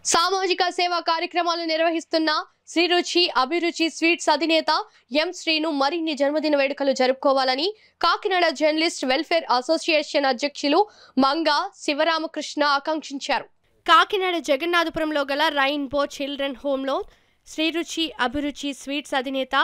సామాజిక సేవా కార్యక్రమాలు నిర్వహిస్తున్న శ్రీరుచి అభిరుచి స్వీట్స్ అధినేత ఎం శ్రీను మరిన్ని జన్మదిన వేడుకలు జరుపుకోవాలని కాకినాడ జర్నలిస్ట్ వెల్ఫేర్ అసోసియేషన్ అధ్యక్షులు మంగా శివరామకృష్ణ ఆకాంక్షించారు. కాకినాడ జగన్నాథపురంలో గల రైన్బో చిల్డ్రన్ హోంలో శ్రీరుచి అభిరుచి స్వీట్స్ అధినేత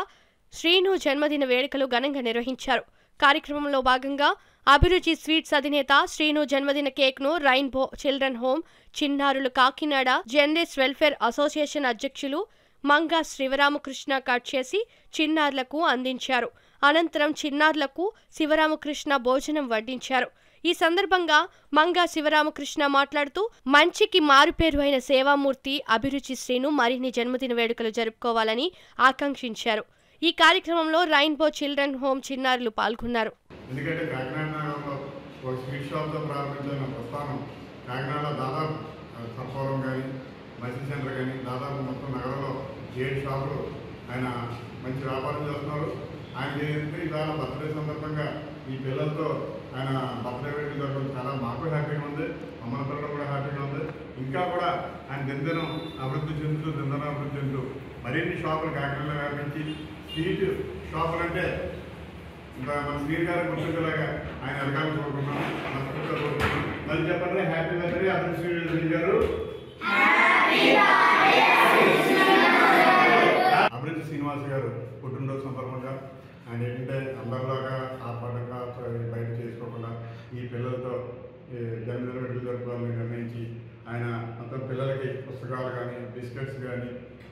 శ్రీను జన్మదిన వేడుకలు ఘనంగా నిర్వహించారు. కార్యక్రమంలో భాగంగా అభిరుచి స్వీట్స్ అధినేత శ్రీను జన్మదిన కేక్ను రైన్బో చిల్డ్రన్ హోమ్ చిన్నారులు కాకినాడ జర్నలిస్ట్ వెల్ఫేర్ అసోసియేషన్ అధ్యక్షులు మంగా శివరామకృష్ణ కట్ చేసి చిన్నారులకు అందించారు. అనంతరం చిన్నారులకు శివరామకృష్ణ భోజనం వడ్డించారు. ఈ సందర్భంగా మంగా శివరామకృష్ణ మాట్లాడుతూ మంచికి మారుపేరు అయిన సేవామూర్తి అభిరుచి శ్రీను మరిన్ని జన్మదిన వేడుకలు జరుపుకోవాలని ఆకాంక్షించారు. ఈ కార్యక్రమంలో రైన్బో చిల్డ్రన్ హోమ్ చిన్నారులు పాల్గొన్నారు. ఎందుకంటే కాకినాడ నగరంలో ఒక స్వీట్ షాప్తో ప్రారంభించిన ప్రస్థానం కాకినాడలో దాదాపు సర్పవరం కానీ మసీద్ సెంటర్ కానీ దాదాపు మొత్తం నగరంలో 7 షాపులు ఆయన మంచి వ్యాపారం చేస్తున్నారు. ఆయన ఏంటంటే ఇవాళ బర్త్డే సందర్భంగా ఈ పిల్లలతో ఆయన బర్త్డే వేడుకలు జరగడం చాలా మాకు హ్యాపీగా ఉంది, మమ్మల్ని పిల్లలు కూడా హ్యాపీగా ఉంది. ఇంకా కూడా ఆయన దినదినం అభివృద్ధి చెందుతూ మరిన్ని షాపులు కాకినాడలో వ్యాపించి స్వీట్ షాపులు అంటే ఇంకా మన శ్రీ గారు గుర్తుండేలాగా ఆయన ఎదగాలని కోరుకున్నాం, మనస్ఫూర్తిగా కోరుకున్నాం. మళ్ళీ చెప్పండి, హ్యాపీ బర్త్డే అభిరుచి శ్రీ గారు. అభిరుచి శ్రీనివాస్ గారు పుట్టినరోజు సందర్భంగా ఆయన ఏంటంటే అందరిలాగా ఆర్భాటంగా బయట చేసుకోకుండా ఈ పిల్లలతో జన్మదిన వేడుకలు జరుపుకోవాలని నిర్ణయించి ఆయన మొత్తం పిల్లలకి పుస్తకాలు కానీ బిస్కెట్స్ కానీ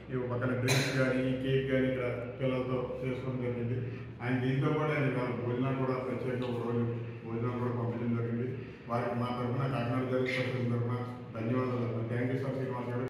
ఈ పక్కన డ్రింక్స్ కానీ ఈ కేక్ కానీ ఇక్కడ పిల్లలతో చేసుకోవడం జరిగింది. ఆయన దీంతో కూడా ఆయన భోజనాలు కూడా ప్రత్యేక ఒక రోజు భోజనాలు కూడా పంపించడం జరిగింది. వారికి మా తరఫున కాకినాడ జర్నలిస్ట్ తరఫున ధన్యవాదాలు. Thank you sir.